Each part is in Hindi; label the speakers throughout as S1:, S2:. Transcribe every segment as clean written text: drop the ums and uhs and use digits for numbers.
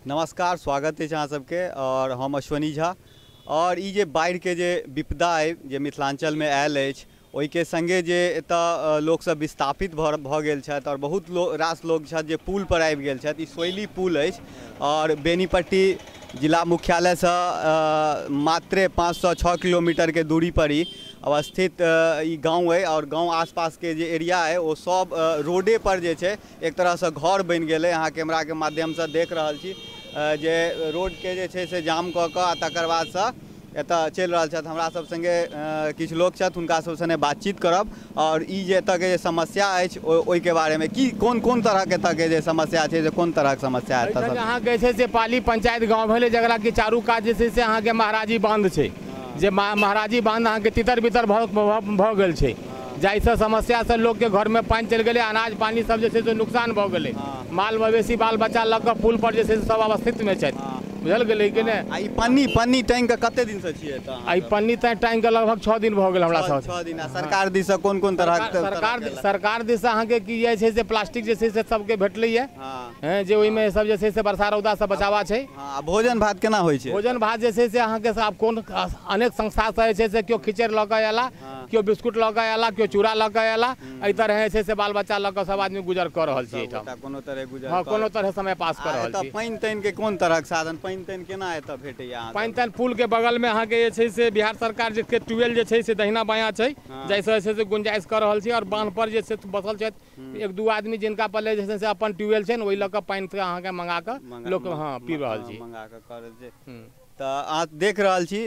S1: नमस्कार, स्वागत है अहाँ सबके। और हम अश्वनी झा। और ई जे बाढ़ि के जे विपदा है जे मिथिलांचल में आयल अछि, ओहिके संगे जे एतऽ लोक सब विस्थापित भऽ गेल छथि और बहुत रास लोग छथि जे पुल पर आबि गेल छथि। ई सोइली पुल अछि और बेनीपट्टी जिला मुख्यालय से मात्र 506 किलोमीटर के दूरी पर ही अवस्थित ई गाँव है। और गाँव आसपास के जे एरिया है वो सब रोडे पर जे छै एक तरह से घर बनि गेलै। अहाँ कैमरा के माध्यम से देख रहल छी जे रोड के जे छै से जाम कऽ कऽ तकर बाद से एतऽ चलि रहल छथि। हमरा सब संगे किछु लोक छथि, हुनका सब संगे बातचीत करब और ई जे एतऽ के जे समस्या अछि ओहिके बारे में की कोन कोन तरह के एतऽ के जे समस्या छै, जे कोन तरह के समस्या है एतऽ
S2: अहाँ के छै से पाली पंचायत गाँव भेलै, जकरा कि चारू कात जे छै से अहाँ के महाराजी बांध छै, जे महाराजी बांध अहाँ के तितर बितर भऽ गेल छै, जाहिसँ समस्या से लोग के घर में पानी चलि गेलै, अनाज पानी सब जे छै से नुकसान भऽ गेलै। माल मवेशी बाल बच्चा लऽ कऽ पुल पर जे छै से सब अवस्थित में छथि, बुझल गेलै कि नहीं।
S1: पन्नी टांग के कते दिन से छियै एतऽ?
S2: आई पन्नी टांग के लगभग 6 दिन भऽ गेल हमरा सब।
S1: 6 दिन। सरकार दिस से कोन कोन तरह
S2: सरकार दिस से अहाँ के की जे छै से प्लास्टिक जे छै से सबके भेटलैया, जे ओहि में सब जे छै से वर्षा रौदा से बचावा छै।
S1: भोजन भात केना होइ छै?
S2: भोजन भात जे छै से अहाँ के आब कोन अनेक संस्था से जे छै से केओ खिचड़ लऽ कऽ अयला, केओ बिस्कुट लऽ कऽ अयला, केओ चूड़ा लऽ कऽ अयला। एहि तरह जे छै से बाल बच्चा लऽ कऽ सब आदमी गुजर कऽ रहल छी एहिठाम,
S1: कोनो तरह गुजर।
S2: हाँ, कोनो तरह समय पास कर रहल छी।
S1: पानि तानि के कोन तरह के साधन, पानि तानि केना एतऽ भेटैया?
S2: पानि तानि पुल के बगल में अहाँ के जे छै से बिहार सरकार के ट्यूबवेल जे छै से दहिना बायां छै, जैसे जे छै गुंजाइश कर रहल छी। और बांध पर जे छै बसल छथि एक दू आदमी जिनका पहले जे छै से अपन ट्यूबवेल छै, ओहि लऽ कऽ पानि अहाँ के मंगा कऽ लोक पी रहल छी।
S1: तो अहाँ देख रहल छी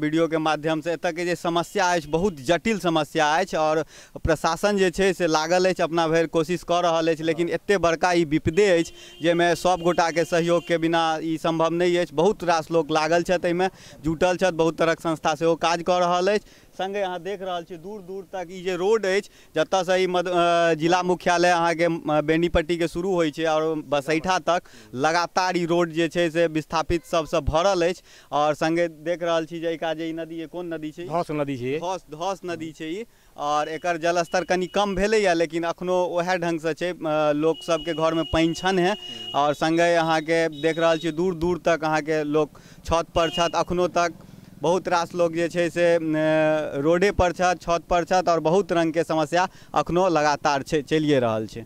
S1: वीडियो के माध्यम से एतऽ के जे समस्या अछि बहुत जटिल समस्या अछि और प्रशासन जे छै से लागल अछि अपना भरि कोशिश कऽ रहल अछि, लेकिन एते बड़का ई विपदे अछि जाहिमे सब गोटा के सहयोग के बिना ई संभव नहीं अछि। बहुत रास लोग लागल छथि, एहिमे जुटल छथि, बहुत तरहक संस्था सेहो काज कऽ रहल अछि। संगे अहाँ देख रहल छी दूर दूर तक ई जे रोड अछि, जतऽ से ई जिला मुख्यालय अहाँ के बेनीपट्टी के शुरू होइ छै और बसैठा तक लगातार ई रोड जे छै से विस्थापित सबसे भरल अछि। और संगे देख रहल छी जे ई नदी है, कोन नदी छै?
S2: धौस नदी छै।
S1: धौस नदी छै ई। और एकर जलस्तर कनी कम भेलैया, लेकिन अखनो वएह ढंग से छै, लोक सबके घर में पानि छन है। और संगे अहाँ के देख रहल छी दूर दूर तक अहाँ के लोक छत पर छथि, अखनो तक बहुत रास लोग जे छै से रोडे पर छथि, छत पर छथि और बहुत रंग के समस्या अखनो लगातार चलिए रहल छै।